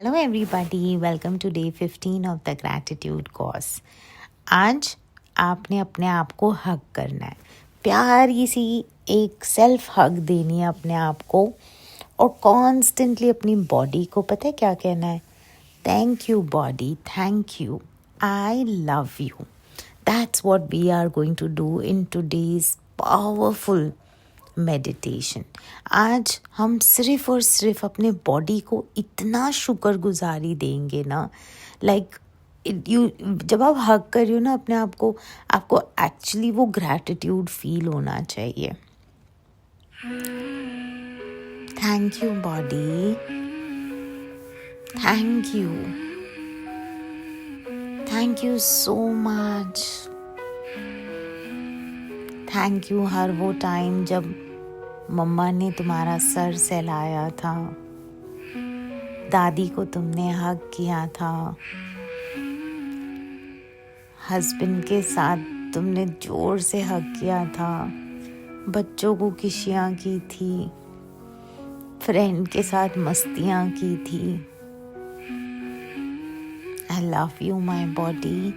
Hello everybody, welcome to day 15 of the gratitude course. आज आपने अपने आप को हग करना है, प्यारी सी एक सेल्फ हग देनी है अपने आप को और कॉन्स्टेंटली अपनी बॉडी को पता है क्या कहना है? Thank you body, thank you, I love you. That's what we are going to do in today's powerful meditation. आज हम सिर्फ और सिर्फ अपने बॉडी को इतना शुक्रगुजारी देंगे ना, लाइक यू जब आप हग कर रही हो ना अपने आप को, आपको एक्चुअली वो ग्रैटिट्यूड फील होना चाहिए। Thank you body, thank you so much. Thank you हर वो टाइम जब मम्मा ने तुम्हारा सर सहलाया था, दादी को तुमने हग किया था, हस्बैंड के साथ तुमने जोर से हग किया था, बच्चों को किशियाँ की थी, फ्रेंड के साथ मस्तियाँ की थी। आई लव यू माई बॉडी।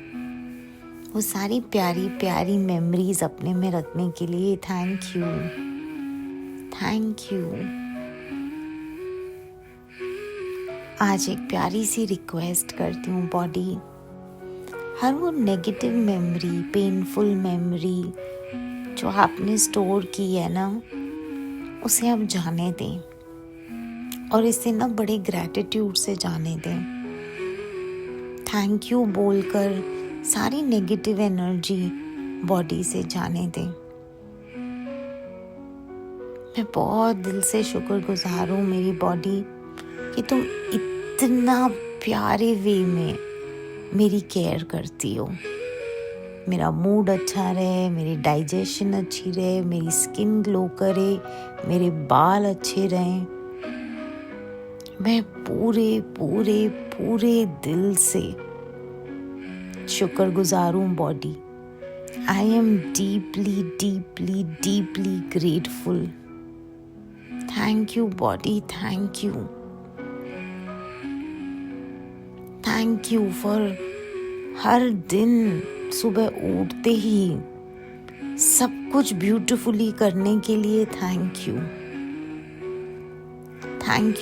वो सारी प्यारी प्यारी मेमोरीज अपने में रखने के लिए थैंक यू। आज एक प्यारी सी रिक्वेस्ट करती हूँ बॉडी, हर वो नेगेटिव मेमोरी, पेनफुल मेमोरी जो आपने स्टोर की है ना, उसे अब जाने दें और इसे ना बड़े ग्रैटिट्यूड से जाने दें। थैंक यू बोलकर सारी नेगेटिव एनर्जी बॉडी से जाने दें। मैं बहुत दिल से शुक्रगुजार हूँ मेरी बॉडी कि तुम इतना प्यारे वे में मेरी केयर करती हो। मेरा मूड अच्छा रहे, मेरी डाइजेशन अच्छी रहे, मेरी स्किन ग्लो करे, मेरे बाल अच्छे रहें। मैं पूरे पूरे पूरे दिल से शुक्रगुजार हूँ body. I am deeply deeply deeply grateful. Thank you body, thank you for her दिन सुबह उठते ही सब कुछ ब्यूटीफुली करने के लिए thank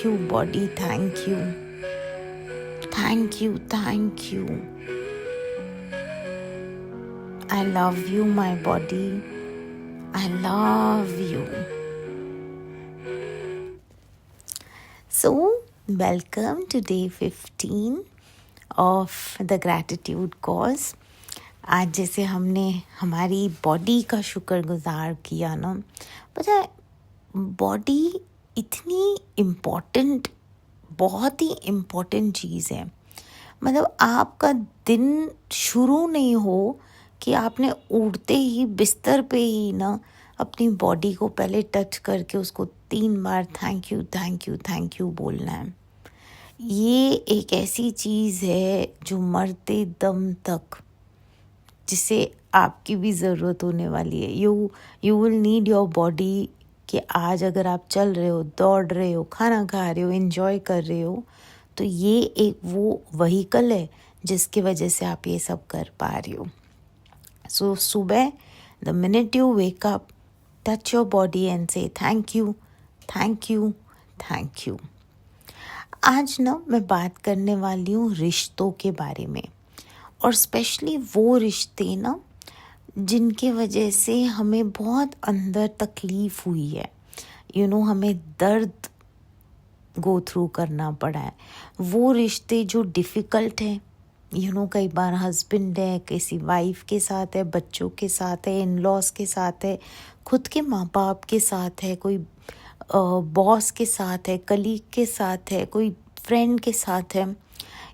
you body, thank you. I love you my body, I love you. So welcome to day 15 of the gratitude course. आज जैसे हमने हमारी बॉडी का शुक्रगुजार किया ना, पता है बॉडी इतनी इम्पोर्टेंट, बहुत ही इम्पोर्टेंट चीज़ है। मतलब आपका दिन शुरू नहीं हो कि आपने उठते ही बिस्तर पे ही ना अपनी बॉडी को पहले टच करके उसको 3 बार थैंक यू बोलना है। ये एक ऐसी चीज़ है जो मरते दम तक जिसे आपकी भी ज़रूरत होने वाली है। You will need your body कि आज अगर आप चल रहे हो, दौड़ रहे हो, खाना खा रहे हो, एंजॉय कर रहे हो, तो ये एक वो व्हीकल है जिसकी वजह से आप ये सब कर पा रहे हो। सो सुबह the minute you wake up, touch your body and से थैंक यू। आज ना मैं बात करने वाली हूँ रिश्तों के बारे में, और स्पेशली वो रिश्ते ना जिनके वजह से हमें बहुत अंदर तकलीफ़ हुई है, हमें दर्द गो थ्रू करना पड़ा है। वो रिश्ते जो डिफ़िकल्ट हैं, कई बार हस्बैंड है, किसी वाइफ के साथ है, बच्चों के साथ है, इन लॉज के साथ है, खुद के माँ बाप के साथ है, कोई बॉस के साथ है, कलीग के साथ है, कोई फ्रेंड के साथ है।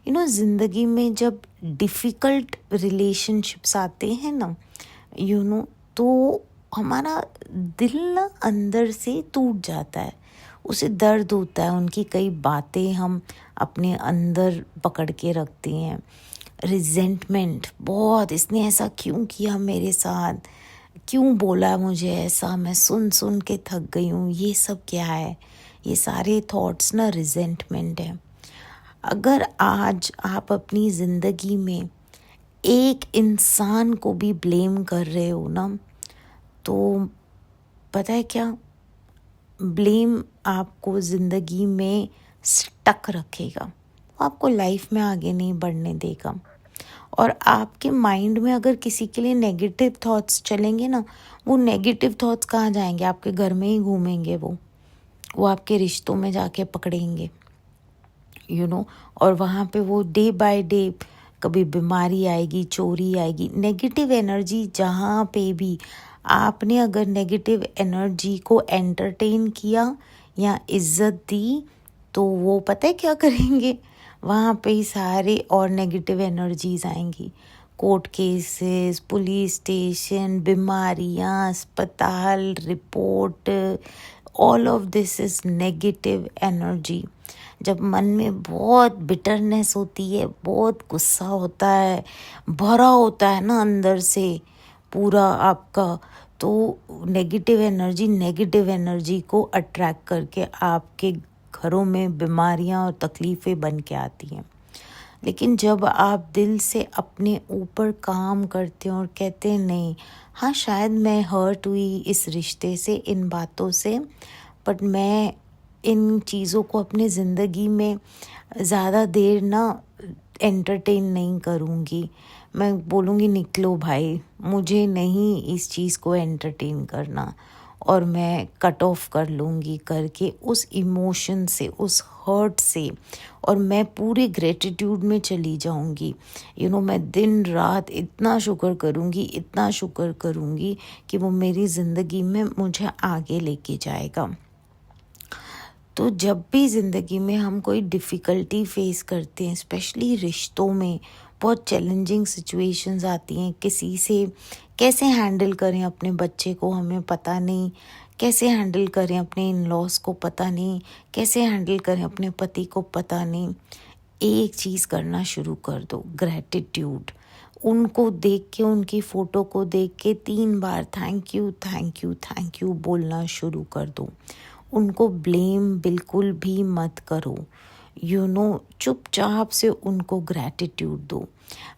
ज़िंदगी में जब डिफ़िकल्ट रिलेशनशिप्स आते हैं ना, तो हमारा दिल ना अंदर से टूट जाता है, उसे दर्द होता है। उनकी कई बातें हम अपने अंदर पकड़ के रखते हैं। रिजेंटमेंट बहुत, इसने ऐसा क्यों किया मेरे साथ, क्यों बोला मुझे ऐसा, मैं सुन सुन के थक गई हूँ, ये सब क्या है? ये सारे थॉट्स ना रिजेंटमेंट है। अगर आज आप अपनी ज़िंदगी में एक इंसान को भी ब्लेम कर रहे हो ना, तो पता है क्या, ब्लेम आपको ज़िंदगी में स्टक रखेगा, वो आपको लाइफ में आगे नहीं बढ़ने देगा। और आपके माइंड में अगर किसी के लिए नेगेटिव थॉट्स चलेंगे ना, वो नेगेटिव थॉट्स कहाँ जाएंगे, आपके घर में ही घूमेंगे, वो आपके रिश्तों में जाके पकड़ेंगे, और वहाँ पे वो डे बाय डे कभी बीमारी आएगी, चोरी आएगी। नेगेटिव एनर्जी जहाँ पे भी आपने अगर नेगेटिव एनर्जी को एंटरटेन किया या इज्जत दी, तो वो पता है क्या करेंगे, वहाँ पे ही सारे और नेगेटिव एनर्जीज आएंगी। कोर्ट केसेस, पुलिस स्टेशन, बीमारियाँ, अस्पताल, report, all of this is negative energy. जब मन में बहुत बिटरनेस होती है, बहुत गुस्सा होता है, भरा होता है ना अंदर से पूरा आपका, तो नेगेटिव एनर्जी को अट्रैक्ट करके आपके घरों में बीमारियां और तकलीफ़ें बन के आती हैं। लेकिन जब आप दिल से अपने ऊपर काम करते हैं और कहते हैं नहीं, हाँ शायद मैं हर्ट हुई इस रिश्ते से, इन बातों से, बट मैं इन चीज़ों को अपने ज़िंदगी में ज़्यादा देर ना एंटरटेन नहीं करूँगी। मैं बोलूँगी निकलो भाई, मुझे नहीं इस चीज़ को एंटरटेन करना, और मैं कट ऑफ कर लूँगी करके उस इमोशन से, उस हर्ट से, और मैं पूरे ग्रेटिट्यूड में चली जाऊँगी। मैं दिन रात इतना शुक्र करूँगी कि वो मेरी ज़िंदगी में मुझे आगे लेके जाएगा। तो जब भी ज़िंदगी में हम कोई डिफ़िकल्टी फेस करते हैं, स्पेशली रिश्तों में बहुत चैलेंजिंग सिचुएशंस आती हैं, किसी से कैसे हैंडल करें अपने बच्चे को हमें पता नहीं, कैसे हैंडल करें अपने इन लॉस को पता नहीं, कैसे हैंडल करें अपने पति को पता नहीं। एक चीज़ करना शुरू कर दो, ग्रैटिट्यूड। उनको देख के, उनकी फ़ोटो को देख के 3 बार थैंक यू बोलना शुरू कर दो। उनको ब्लेम बिल्कुल भी मत करो, चुपचाप से उनको ग्रैटिट्यूड दो।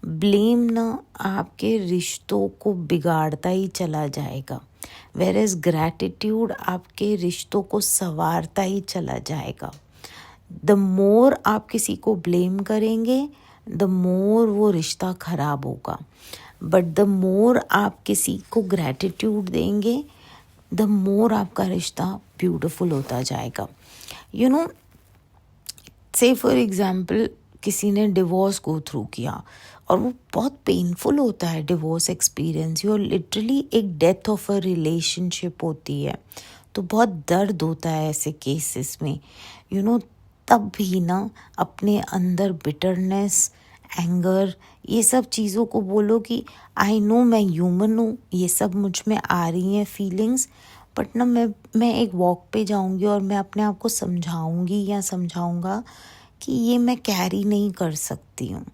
ब्लेम ना आपके रिश्तों को बिगाड़ता ही चला जाएगा, वेयरएज़ ग्रैटिट्यूड आपके रिश्तों को संवारता ही चला जाएगा। द मोर आप किसी को ब्लेम करेंगे, द मोर वो रिश्ता खराब होगा, बट द मोर आप किसी को ग्रैटिट्यूड देंगे, द मोर आपका रिश्ता ब्यूटीफुल होता जाएगा। से फॉर एग्जाम्पल किसी ने डिवोर्स गो थ्रू किया और वो बहुत पेनफुल होता है डिवोर्स एक्सपीरियंस, और लिटरली एक डेथ ऑफ अ रिलेशनशिप होती है, तो बहुत दर्द होता है ऐसे केसेस में। तब भी ना अपने अंदर बिटरनेस, एंगर, ये सब चीज़ों को बोलो कि आई नो मैं ह्यूमन हूँ, ये सब मुझ में आ रही हैं फीलिंग्स, बट ना मैं एक वॉक पे जाऊँगी और मैं अपने आप को समझाऊँगा कि ये मैं कैरी नहीं कर सकती हूँ,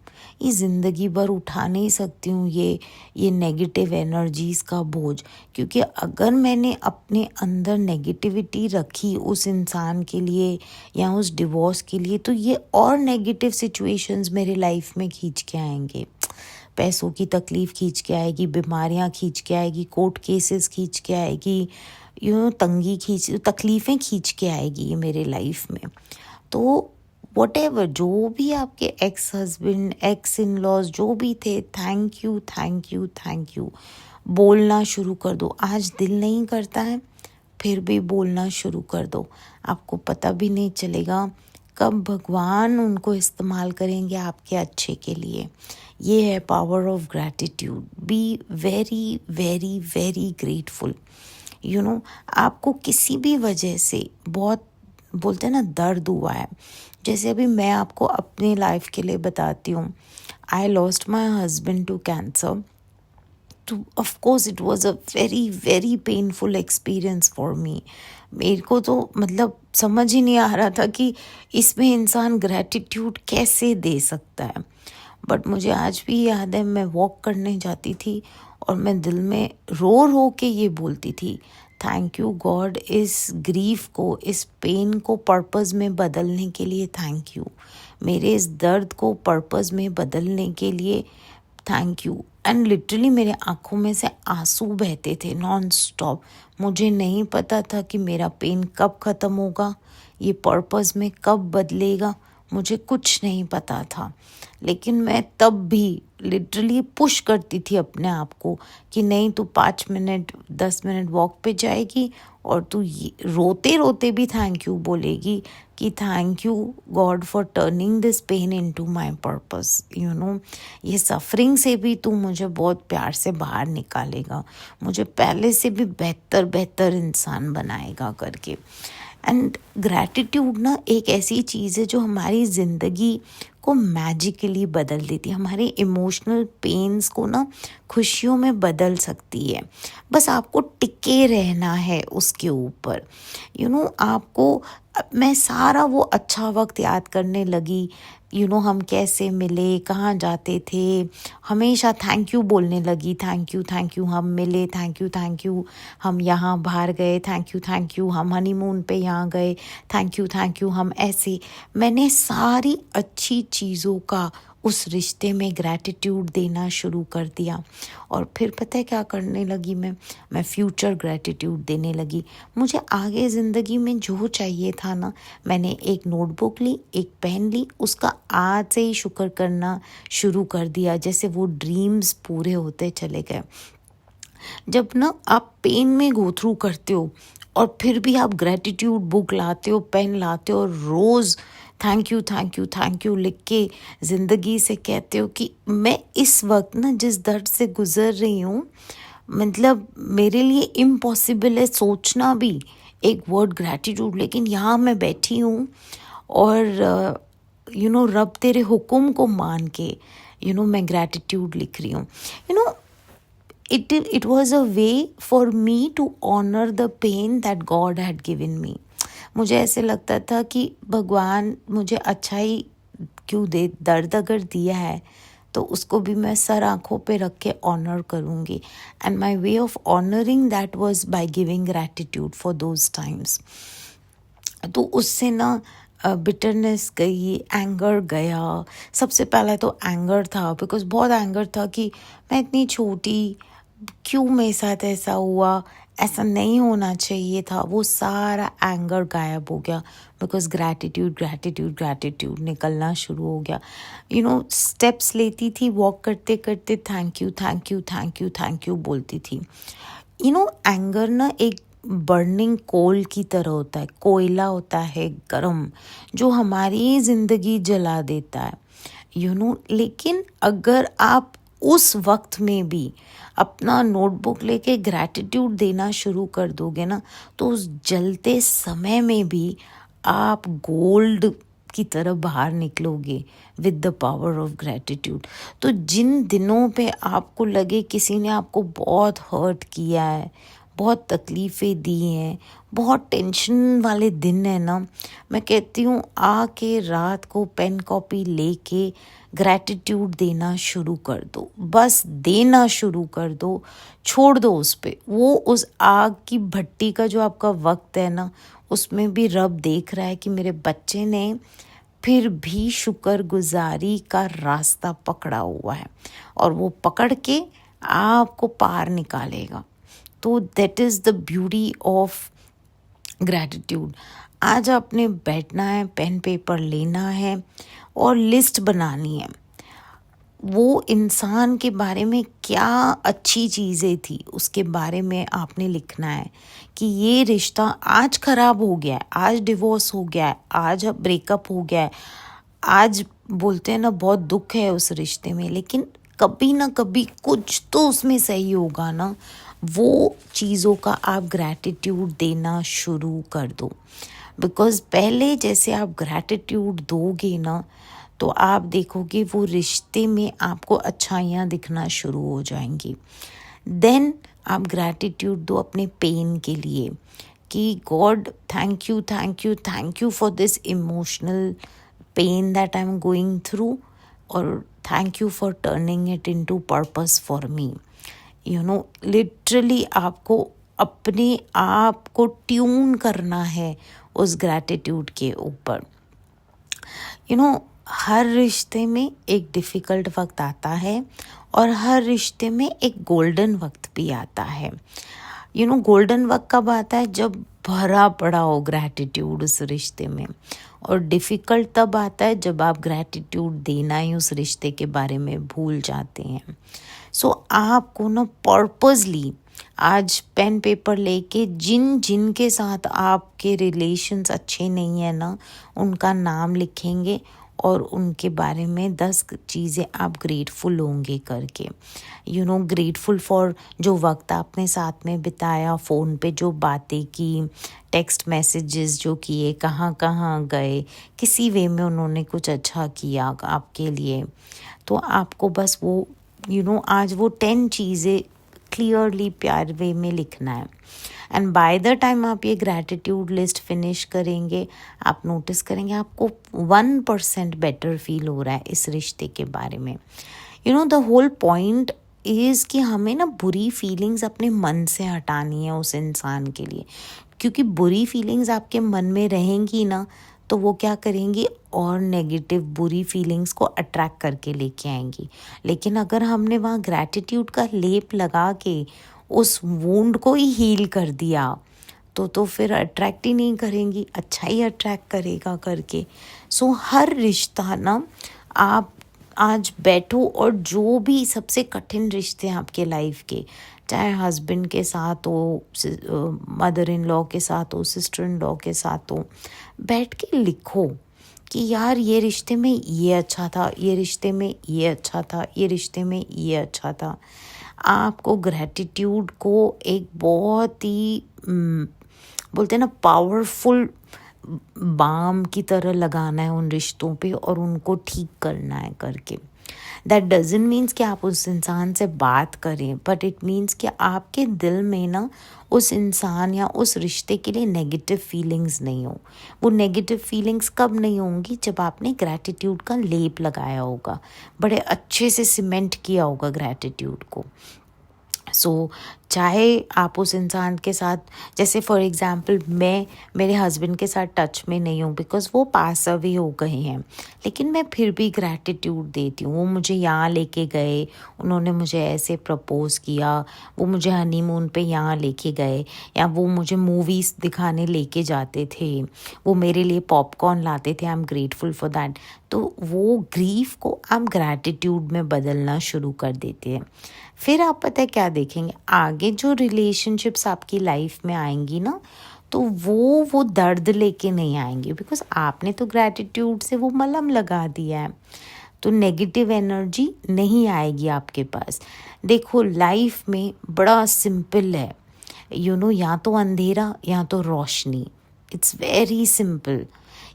ये ज़िंदगी भर उठा नहीं सकती हूँ ये नेगेटिव एनर्जीज़ का बोझ। क्योंकि अगर मैंने अपने अंदर नेगेटिविटी रखी उस इंसान के लिए या उस डिवोर्स के लिए, तो ये और नेगेटिव सिचुएशंस मेरे लाइफ में खींच के आएंगे। पैसों की तकलीफ़ खींच के आएगी, बीमारियाँ खींच के आएगी, कोर्ट केसेस खींच के आएगी, तकलीफ़ें खींच के आएगी ये मेरे लाइफ में। तो व्हाटएवर, जो भी आपके ex husband, ex in laws जो भी थे, थैंक यू बोलना शुरू कर दो। आज दिल नहीं करता है, फिर भी बोलना शुरू कर दो। आपको पता भी नहीं चलेगा कब भगवान उनको इस्तेमाल करेंगे आपके अच्छे के लिए। ये है power of gratitude. Be very very very grateful. आपको किसी भी वजह से बहुत, बोलते हैं ना, दर्द हुआ है, जैसे अभी मैं आपको अपने लाइफ के लिए बताती हूँ। I lost my husband to cancer, तो of course it was a very very painful experience for me. मेरे को तो मतलब समझ ही नहीं आ रहा था कि इसमें इंसान ग्रैटिट्यूड कैसे दे सकता है। बट मुझे आज भी याद है, मैं वॉक करने जाती थी और मैं दिल में रो के ये बोलती थी, थैंक यू गॉड, इस ग्रीफ को, इस पेन को पर्पस में बदलने के लिए थैंक यू। मेरे इस दर्द को पर्पस में बदलने के लिए थैंक यू। एंड लिटरली मेरे आँखों में से आंसू बहते थे नॉन स्टॉप। मुझे नहीं पता था कि मेरा पेन कब ख़त्म होगा, ये पर्पस में कब बदलेगा, मुझे कुछ नहीं पता था। लेकिन मैं तब भी लिटरली पुश करती थी अपने आप को कि नहीं, तू 5 मिनट 10 मिनट वॉक पे जाएगी और तू रोते रोते भी थैंक यू बोलेगी कि thank you God for turning this pain into my purpose. ये सफरिंग से भी तू मुझे बहुत प्यार से बाहर निकालेगा, मुझे पहले से भी बेहतर इंसान बनाएगा करके। एंड ग्रैटिट्यूड ना एक ऐसी चीज़ है जो हमारी ज़िंदगी को मैजिकली बदल देती है, हमारे इमोशनल पेन्स को ना खुशियों में बदल सकती है। बस आपको टिके रहना है उसके ऊपर। आपको मैं सारा वो अच्छा वक्त याद करने लगी। हम कैसे मिले, कहाँ जाते थे, हमेशा थैंक यू बोलने लगी। थैंक यू हम मिले, थैंक यू हम यहाँ बाहर गए, थैंक यू हम हनीमून पे यहाँ गए, थैंक यू हम ऐसे। मैंने सारी अच्छी चीज़ों का उस रिश्ते में ग्रैटिट्यूड देना शुरू कर दिया। और फिर पता है क्या करने लगी मैं फ्यूचर ग्रैटिट्यूड देने लगी। मुझे आगे ज़िंदगी में जो चाहिए था ना, मैंने एक नोटबुक ली, एक पेन ली, उसका आज से ही शुक्र करना शुरू कर दिया, जैसे वो ड्रीम्स पूरे होते चले गए। जब ना आप पेन में गो थ्रू करते हो और फिर भी आप ग्रैटिट्यूड बुक लाते हो, पेन लाते हो, रोज़ थैंक यू लिख के ज़िंदगी से कहते हो कि मैं इस वक्त ना जिस दर्द से गुज़र रही हूँ, मतलब मेरे लिए इम्पॉसिबल है सोचना भी एक वर्ड ग्रैटिट्यूड, लेकिन यहाँ मैं बैठी हूँ और रब तेरे हुक्म को मान के मैं ग्रैटिट्यूड लिख रही हूँ। It was a way for me to honor the pain that God had given me. मुझे ऐसे लगता था कि भगवान मुझे अच्छा ही क्यों दे, दर्द अगर दिया है तो उसको भी मैं सर आँखों पे रख के ऑनर करूँगी। And my way of honouring that was by giving gratitude for those times. तो उससे ना बिटरनेस गई, एंगर गया। सबसे पहला तो एंगर था, बिकॉज बहुत एंगर था कि मैं इतनी छोटी, क्यों मेरे साथ ऐसा हुआ, ऐसा नहीं होना चाहिए था। वो सारा एंगर गायब हो गया बिकॉज ग्रैटिट्यूड निकलना शुरू हो गया। स्टेप्स लेती थी वॉक करते करते, थैंक यू बोलती थी। एंगर ना एक बर्निंग कोल की तरह होता है, कोयला होता है गरम, जो हमारी ज़िंदगी जला देता है। लेकिन अगर आप उस वक्त में भी अपना नोटबुक लेके ग्रैटिट्यूड देना शुरू कर दोगे ना, तो उस जलते समय में भी आप गोल्ड की तरफ बाहर निकलोगे with the power of gratitude. तो जिन दिनों पे आपको लगे किसी ने आपको बहुत हर्ट किया है, बहुत तकलीफ़ें दी हैं, बहुत टेंशन वाले दिन है ना, मैं कहती हूँ आके रात को पेन कॉपी लेके ग्रैटिट्यूड देना शुरू कर दो। बस देना शुरू कर दो, छोड़ दो उस पे। वो उस आग की भट्टी का जो आपका वक्त है ना, उसमें भी रब देख रहा है कि मेरे बच्चे ने फिर भी शुक्रगुजारी का रास्ता पकड़ा हुआ है और वो पकड़ के आपको पार निकालेगा। तो that is the beauty of gratitude. आज आपने बैठना है, पेन पेपर लेना है और लिस्ट बनानी है। वो इंसान के बारे में क्या अच्छी चीज़ें थी उसके बारे में आपने लिखना है कि ये रिश्ता आज ख़राब हो गया है, आज डिवोर्स हो गया है, आज ब्रेकअप हो गया है, आज बोलते हैं ना बहुत दुख है उस रिश्ते में, लेकिन कभी ना कभी कुछ तो उसमें सही होगा ना। वो चीज़ों का आप ग्रैटिट्यूड देना शुरू कर दो। बिकॉज़ पहले जैसे आप ग्रैटिट्यूड दोगे ना, तो आप देखोगे वो रिश्ते में आपको अच्छाइयाँ दिखना शुरू हो जाएंगी। देन आप ग्रैटिट्यूड दो अपने पेन के लिए कि God thank you for this emotional pain that I am going through, और thank you for turning it into purpose for me. Literally आपको अपने आप को ट्यून करना है उस ग्रैटिट्यूड के ऊपर। हर रिश्ते में एक डिफ़िकल्ट वक्त आता है और हर रिश्ते में एक गोल्डन वक्त भी आता है। गोल्डन वक्त कब आता है? जब भरा पड़ा हो ग्रैटिट्यूड उस रिश्ते में। और डिफ़िकल्ट तब आता है जब आप ग्रैटिट्यूड देना ही उस रिश्ते के बारे में भूल जाते हैं। सो आपको ना पर्पसली आज पेन पेपर लेके जिन जिन के साथ आपके रिलेशंस अच्छे नहीं है ना, उनका नाम लिखेंगे और उनके बारे में 10 चीज़ें आप ग्रेटफुल होंगे करके। ग्रेटफुल फॉर जो वक्त आपने साथ में बिताया, फ़ोन पे जो बातें की, टेक्स्ट मैसेजेस जो किए, कहाँ कहाँ गए, किसी वे में उन्होंने कुछ अच्छा किया आपके लिए। तो आपको बस वो आज वो 10 चीज़ें क्लियरली प्यार वे में लिखना है। एंड बाय द टाइम आप ये ग्रैटिट्यूड लिस्ट फिनिश करेंगे, आप नोटिस करेंगे आपको 1% बेटर फील हो रहा है इस रिश्ते के बारे में। द होल पॉइंट इज़ कि हमें ना बुरी फीलिंग्स अपने मन से हटानी है उस इंसान के लिए, क्योंकि बुरी फीलिंग्स आपके मन में रहेंगी ना, तो वो क्या करेंगी और नेगेटिव बुरी फीलिंग्स को अट्रैक्ट करके लेके आएंगी। लेकिन अगर हमने वहाँ ग्रैटिट्यूड का लेप लगा के उस वुंड को ही हील कर दिया, तो फिर अट्रैक्ट ही नहीं करेंगी, अच्छा ही अट्रैक्ट करेगा करके। सो हर रिश्ता ना, आप आज बैठो और जो भी सबसे कठिन रिश्ते हैं आपके लाइफ के, चाहे हस्बैंड के साथ हो, मदर इन लॉ के साथ हो, सिस्टर इन लॉ के साथ हो, बैठ के लिखो कि यार ये रिश्ते में ये अच्छा था, ये रिश्ते में ये अच्छा था, ये रिश्ते में ये अच्छा था। आपको ग्रैटिट्यूड को एक बहुत ही बोलते हैं ना पावरफुल बाम की तरह लगाना है उन रिश्तों पे और उनको ठीक करना है करके। दैट डजंट मीन्स कि आप उस इंसान से बात करें, बट इट मीन्स कि आपके दिल में ना उस इंसान या उस रिश्ते के लिए नेगेटिव फीलिंग्स नहीं हो। वो नेगेटिव फीलिंग्स कब नहीं होंगी? जब आपने ग्रैटिट्यूड का लेप लगाया होगा, बड़े अच्छे से सीमेंट किया होगा ग्रैटिट्यूड को। सो चाहे आप उस इंसान के साथ, जैसे फॉर एग्ज़ाम्पल मैं मेरे हस्बैंड के साथ टच में नहीं हूँ बिकॉज़ वो पास अवे हो गए हैं, लेकिन मैं फिर भी ग्रैटिट्यूड देती हूँ। वो मुझे यहाँ लेके गए, उन्होंने मुझे ऐसे प्रपोज़ किया, वो मुझे हनीमून पे यहाँ लेके गए, या वो मुझे मूवीज़ दिखाने लेके जाते थे, वो मेरे लिए पॉपकॉर्न लाते थे। I am grateful for that. तो वो ग्रीफ को आप ग्रैटिट्यूड में बदलना शुरू कर देते हैं। फिर आप पता है क्या देखेंगे, आगे जो रिलेशनशिप्स आपकी लाइफ में आएंगी ना, तो वो दर्द लेके नहीं आएंगे, बिकॉज आपने तो ग्रैटिट्यूड से वो मलहम लगा दिया है। तो नेगेटिव एनर्जी नहीं आएगी आपके पास। देखो लाइफ में बड़ा सिंपल है, या तो अंधेरा या तो रोशनी। It's very simple.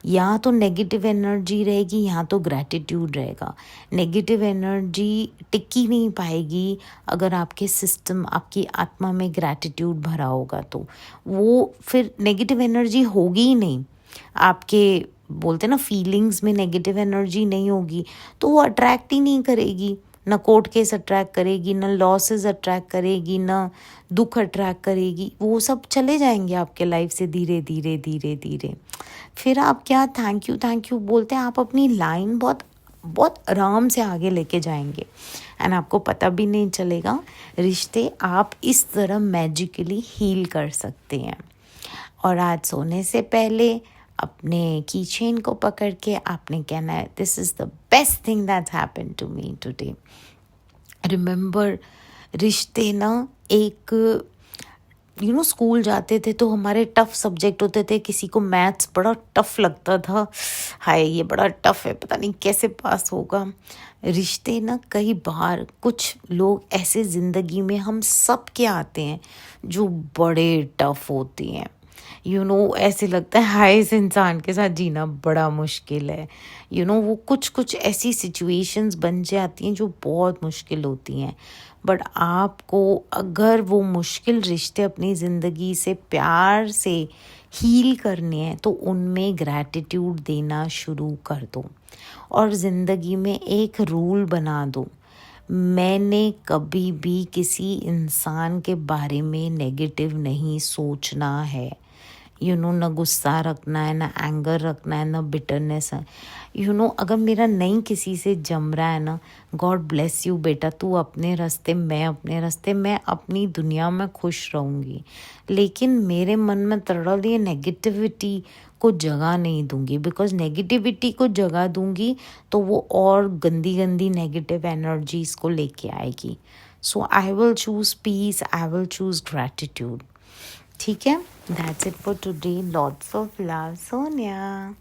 या तो नेगेटिव एनर्जी रहेगी या तो ग्रैटिट्यूड रहेगा। नेगेटिव एनर्जी टिक ही नहीं पाएगी अगर आपके सिस्टम, आपकी आत्मा में ग्रैटिट्यूड भरा होगा, तो वो फिर नेगेटिव एनर्जी होगी ही नहीं। आपके बोलते ना फीलिंग्स में नेगेटिव एनर्जी नहीं होगी तो वो अट्रैक्ट ही नहीं करेगी। ना कोर्ट केस अट्रैक्ट करेगी, ना लॉसेस अट्रैक्ट करेगी, ना दुख अट्रैक्ट करेगी। वो सब चले जाएंगे आपके लाइफ से धीरे धीरे धीरे धीरे। फिर आप क्या थैंक यू बोलते हैं, आप अपनी लाइन बहुत बहुत आराम से आगे लेके जाएंगे एंड आपको पता भी नहीं चलेगा। रिश्ते आप इस तरह मैजिकली हील कर सकते हैं। और आज सोने से पहले अपने की चेन को पकड़ के आपने कहना है, this is the best thing that's happened to me today. Remember, रिश्ते ना एक स्कूल जाते थे तो हमारे टफ सब्जेक्ट होते थे। किसी को मैथ्स बड़ा टफ लगता था, हाय ये बड़ा टफ है, पता नहीं कैसे पास होगा। रिश्ते ना कई बार कुछ लोग ऐसे ज़िंदगी में हम सब के आते हैं जो बड़े टफ होते हैं। ऐसे लगता है हाय इस इंसान के साथ जीना बड़ा मुश्किल है। वो कुछ ऐसी सिचुएशंस बन जाती हैं जो बहुत मुश्किल होती हैं। बट आपको अगर वो मुश्किल रिश्ते अपनी ज़िंदगी से प्यार से हील करने हैं तो उनमें ग्रैटिट्यूड देना शुरू कर दो और ज़िंदगी में एक रूल बना दो, मैंने कभी भी किसी इंसान के बारे में नेगेटिव नहीं सोचना है। ना गुस्सा रखना है, ना एंगर रखना है, ना बिटरनेस है। अगर मेरा नहीं किसी से जम रहा है ना, गॉड ब्लेस यू बेटा, तू अपने रास्ते, मैं अपने रास्ते, मैं अपनी दुनिया में खुश रहूँगी। लेकिन मेरे मन में तरल ये नेगेटिविटी को जगह नहीं दूंगी, बिकॉज नेगेटिविटी को जगह दूंगी तो वो और गंदी गंदी नेगेटिव एनर्जीज को लेके आएगी। So I will choose peace, I will choose gratitude. ठीक है, that's it for today. Lots of love, Sonia.